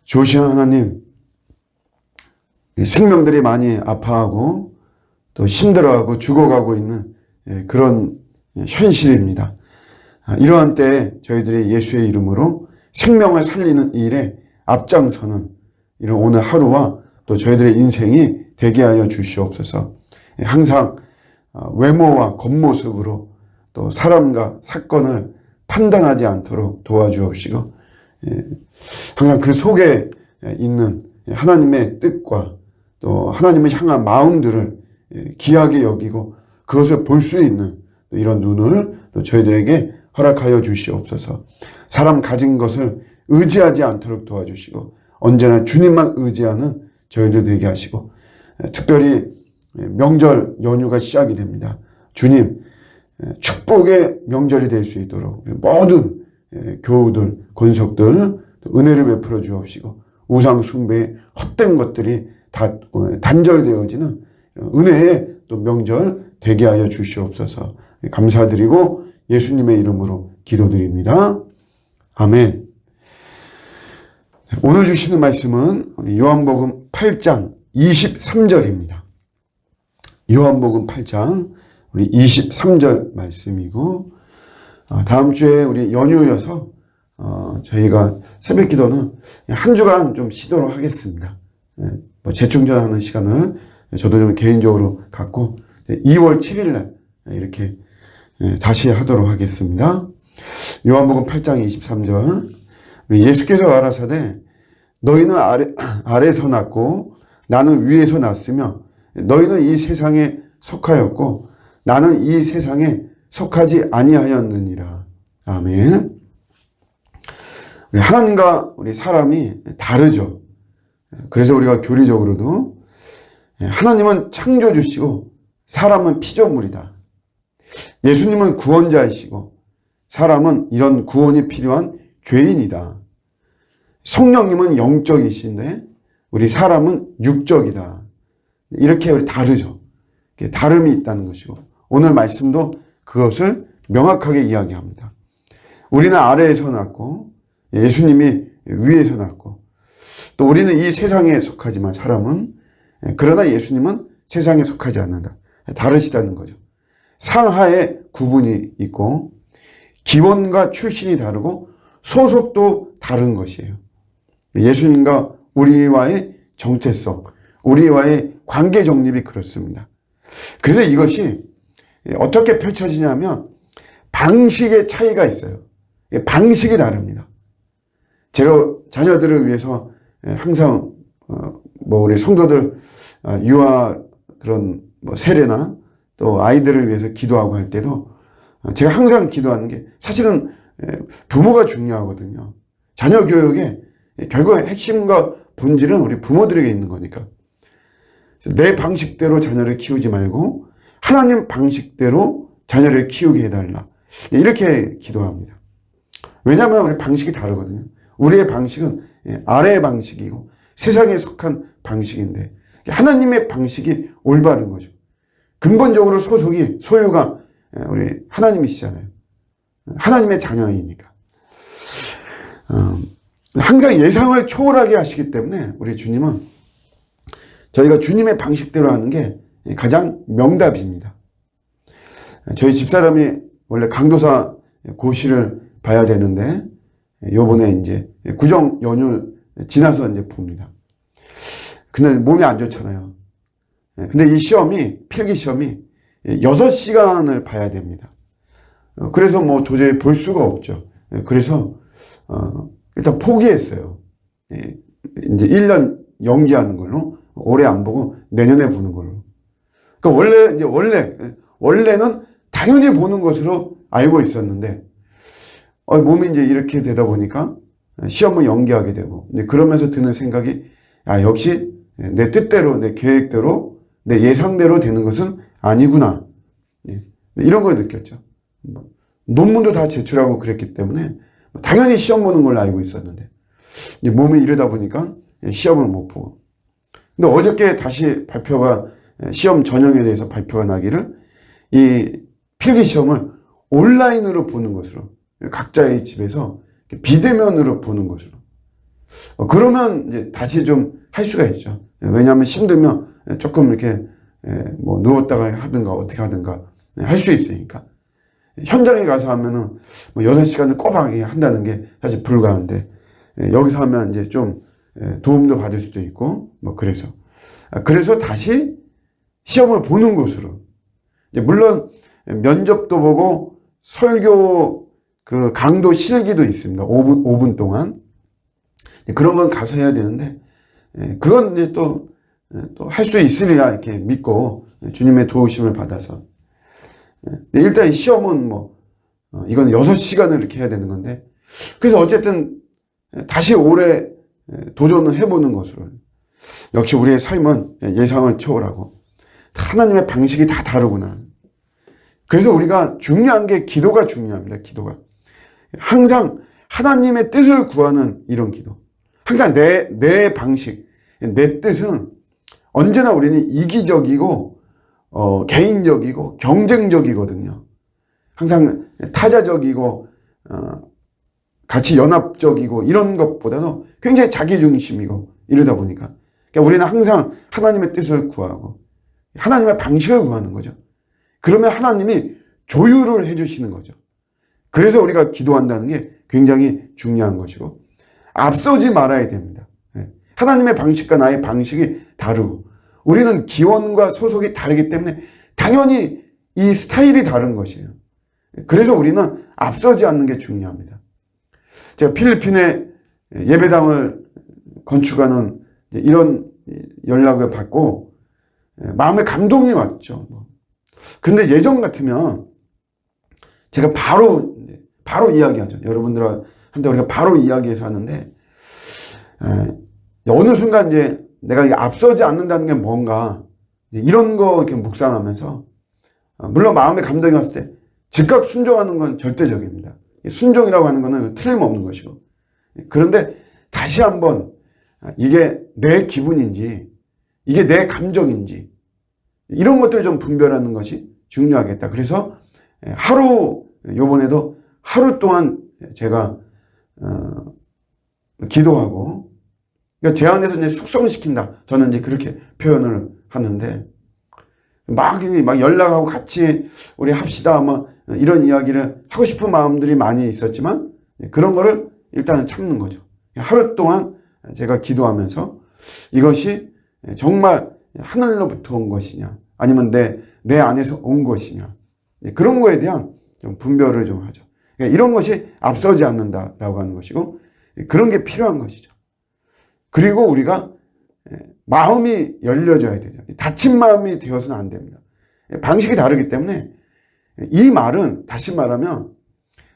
좋으신 하나님, 생명들이 많이 아파하고 또 힘들어하고 죽어가고 있는 그런 현실입니다. 이러한 때에 저희들이 예수의 이름으로 생명을 살리는 일에 앞장서는 이런 오늘 하루와 또 저희들의 인생이 되게 하여 주시옵소서. 항상 외모와 겉모습으로 또 사람과 사건을 판단하지 않도록 도와주옵시고, 항상 그 속에 있는 하나님의 뜻과 또 하나님을 향한 마음들을 귀하게 여기고 그것을 볼 수 있는 이런 눈을 또 저희들에게 허락하여 주시옵소서. 사람 가진 것을 의지하지 않도록 도와주시고 언제나 주님만 의지하는 저희들 되게 하시고, 특별히 명절 연휴가 시작이 됩니다. 주님, 축복의 명절이 될 수 있도록 모든 교우들, 권속들 은혜를 베풀어 주옵시고, 우상 숭배의 헛된 것들이 다 단절되어지는 은혜의 또 명절 되게 하여 주시옵소서. 감사드리고 예수님의 이름으로 기도드립니다. 아멘. 오늘 주시는 말씀은 요한복음 8장 23절입니다. 요한복음 8장 우리 23절 말씀이고, 다음 주에 우리 연휴여서 저희가 새벽 기도는 한 주간 좀 쉬도록 하겠습니다. 재충전하는 시간을 저도 좀 개인적으로 갖고 2월 7일 날 이렇게 다시 하도록 하겠습니다. 요한복음 8장 23절, 예수께서 가라사대 너희는 아래에서 났고 나는 위에서 났으며 너희는 이 세상에 속하였고 나는 이 세상에 속하지 아니하였느니라. 아멘. 하나님과 우리 사람이 다르죠. 그래서 우리가 교리적으로도 하나님은 창조주시고 사람은 피조물이다. 예수님은 구원자이시고 사람은 이런 구원이 필요한 죄인이다. 성령님은 영적이신데 우리 사람은 육적이다. 이렇게 우리 다르죠. 다름이 있다는 것이고, 오늘 말씀도 그것을 명확하게 이야기합니다. 우리는 아래에서 났고 예수님이 위에서 났고, 또 우리는 이 세상에 속하지만 사람은, 그러나 예수님은 세상에 속하지 않는다. 다르시다는 거죠. 상하에 구분이 있고 기원과 출신이 다르고 소속도 다른 것이에요. 예수님과 우리와의 정체성, 우리와의 관계 정립이 그렇습니다. 그래서 이것이 어떻게 펼쳐지냐면 방식의 차이가 있어요. 방식이 다릅니다. 제가 자녀들을 위해서 항상 우리 성도들 유아 그런 세례나 또 아이들을 위해서 기도하고 할 때도 제가 항상 기도하는 게, 사실은 부모가 중요하거든요. 자녀 교육에 결국 핵심과 본질은 우리 부모들에게 있는 거니까. 내 방식대로 자녀를 키우지 말고 하나님 방식대로 자녀를 키우게 해달라. 이렇게 기도합니다. 왜냐하면 우리 방식이 다르거든요. 우리의 방식은 아래의 방식이고 세상에 속한 방식인데 하나님의 방식이 올바른 거죠. 근본적으로 소유가 우리 하나님이시잖아요. 하나님의 자녀이니까. 항상 예상을 초월하게 하시기 때문에 우리 주님은 저희가 주님의 방식대로 하는 게 가장 명답입니다. 저희 집사람이 원래 강도사 고시를 봐야 되는데 요번에 이제 구정 연휴 지나서 이제 봅니다. 근데 몸이 안 좋잖아요. 근데 이 시험이, 필기 시험이 6시간을 봐야 됩니다. 그래서 도저히 볼 수가 없죠. 그래서 일단 포기했어요. 이제 1년 연기하는 걸로, 올해 안 보고 내년에 보는 걸로. 그러니까 원래는 당연히 보는 것으로 알고 있었는데, 몸이 이제 이렇게 되다 보니까 시험을 연기하게 되고, 그러면서 드는 생각이, 역시 내 뜻대로, 내 계획대로, 내 예상대로 되는 것은 아니구나. 이런 걸 느꼈죠. 논문도 다 제출하고 그랬기 때문에 당연히 시험 보는 걸로 알고 있었는데, 이제 몸이 이러다 보니까 시험을 못 보고. 근데 어저께 다시 시험 전형에 대해서 발표가 나기를, 이 필기 시험을 온라인으로 보는 것으로, 각자의 집에서 비대면으로 보는 것으로. 그러면 이제 다시 좀 할 수가 있죠. 왜냐하면 힘들면 조금 이렇게 뭐 누웠다가 하든가 어떻게 하든가 할 수 있으니까. 현장에 가서 하면은 뭐 6시간을 꼬박 한다는 게 사실 불가한데, 여기서 하면 이제 좀 도움도 받을 수도 있고, 뭐 그래서 다시 시험을 보는 것으로. 물론 면접도 보고 설교 그 강도 실기도 있습니다. 5분 동안. 그런 건 가서 해야 되는데, 그건 이제 또 할 수 있으리라 이렇게 믿고 주님의 도우심을 받아서. 일단 시험은 뭐, 이건 6시간을 이렇게 해야 되는 건데, 그래서 어쨌든 다시 오래 도전을 해보는 것으로. 역시 우리의 삶은 예상을 초월하고 하나님의 방식이 다 다르구나. 그래서 우리가 중요한 게 기도가 중요합니다. 기도가. 항상 하나님의 뜻을 구하는 이런 기도. 항상 내 방식, 내 뜻은 언제나 우리는 이기적이고 개인적이고 경쟁적이거든요. 항상 타자적이고 같이 연합적이고 이런 것보다도 굉장히 자기중심이고 이러다 보니까 그러니까 우리는 항상 하나님의 뜻을 구하고 하나님의 방식을 구하는 거죠. 그러면 하나님이 조율을 해주시는 거죠. 그래서 우리가 기도한다는 게 굉장히 중요한 것이고 앞서지 말아야 됩니다. 하나님의 방식과 나의 방식이 다르고 우리는 기원과 소속이 다르기 때문에 당연히 이 스타일이 다른 것이에요. 그래서 우리는 앞서지 않는 게 중요합니다. 제가 필리핀에 예배당을 건축하는 이런 연락을 받고 마음에 감동이 왔죠. 근데 예전 같으면 제가 바로 이야기하죠. 여러분들한테 우리가 바로 이야기해서 하는데 어느 순간 이제 내가 앞서지 않는다는 게 뭔가 이런 거 이렇게 묵상하면서 물론 마음에 감동이 왔을 때 즉각 순종하는 건 절대적입니다. 순종이라고 하는 거는 틀림없는 것이고 그런데 다시 한번 이게 내 기분인지 이게 내 감정인지 이런 것들을 좀 분별하는 것이 중요하겠다. 그래서 요번에도 하루 동안 제가 기도하고 그러니까 제 안에서 이제 숙성시킨다. 저는 이제 그렇게 표현을 하는데 막 연락하고 같이 우리 합시다. 뭐 이런 이야기를 하고 싶은 마음들이 많이 있었지만 그런 거를 일단은 참는 거죠. 하루 동안 제가 기도하면서 이것이 정말 하늘로부터 온 것이냐 아니면 내 안에서 온 것이냐 그런 거에 대한 좀 분별을 좀 하죠. 이런 것이 앞서지 않는다라고 하는 것이고 그런 게 필요한 것이죠. 그리고 우리가 마음이 열려져야 되죠. 닫힌 마음이 되어서는 안 됩니다. 방식이 다르기 때문에 이 말은 다시 말하면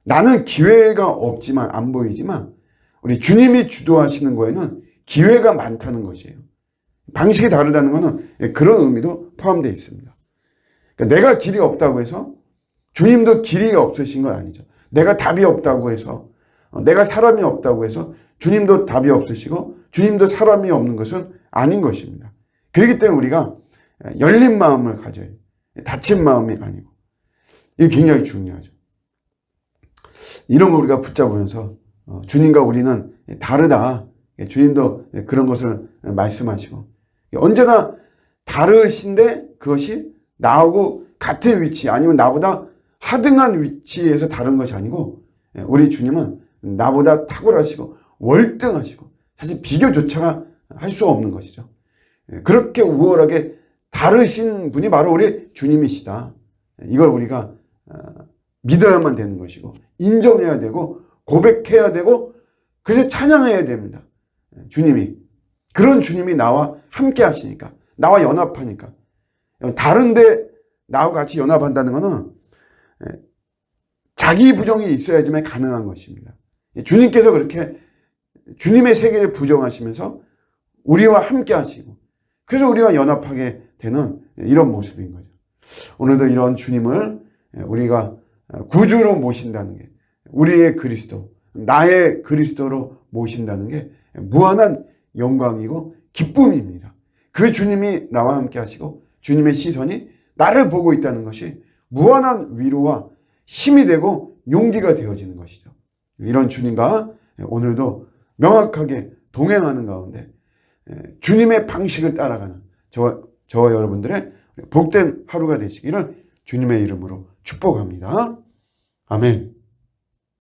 나는 기회가 없지만 안 보이지만 우리 주님이 주도하시는 거에는 기회가 많다는 것이에요. 방식이 다르다는 것은 그런 의미도 포함되어 있습니다. 그러니까 내가 길이 없다고 해서 주님도 길이가 없으신 건 아니죠. 내가 답이 없다고 해서 내가 사람이 없다고 해서 주님도 답이 없으시고 주님도 사람이 없는 것은 아닌 것입니다. 그렇기 때문에 우리가 열린 마음을 가져야 해요. 닫힌 마음이 아니고. 이게 굉장히 중요하죠. 이런 거 우리가 붙잡으면서 주님과 우리는 다르다. 주님도 그런 것을 말씀하시고 언제나 다르신데 그것이 나하고 같은 위치 아니면 나보다 하등한 위치에서 다른 것이 아니고 우리 주님은 나보다 탁월하시고 월등하시고 사실 비교조차가 할 수 없는 것이죠. 그렇게 우월하게 다르신 분이 바로 우리 주님이시다. 이걸 우리가 믿어야만 되는 것이고 인정해야 되고 고백해야 되고 그래서 찬양해야 됩니다. 주님이 그런 주님이 나와 함께 하시니까 나와 연합하니까 다른데 나와 같이 연합한다는 것은 자기 부정이 있어야지만 가능한 것입니다. 주님께서 그렇게 주님의 세계를 부정하시면서 우리와 함께 하시고 그래서 우리와 연합하게 되는 이런 모습인 거죠. 오늘도 이런 주님을 우리가 구주로 모신다는 게 우리의 그리스도, 나의 그리스도로 모신다는 게 무한한 영광이고 기쁨입니다. 그 주님이 나와 함께 하시고 주님의 시선이 나를 보고 있다는 것이 무한한 위로와 힘이 되고 용기가 되어지는 것이죠. 이런 주님과 오늘도 명확하게 동행하는 가운데 주님의 방식을 따라가는 저와 여러분들의 복된 하루가 되시기를 주님의 이름으로 축복합니다. 아멘.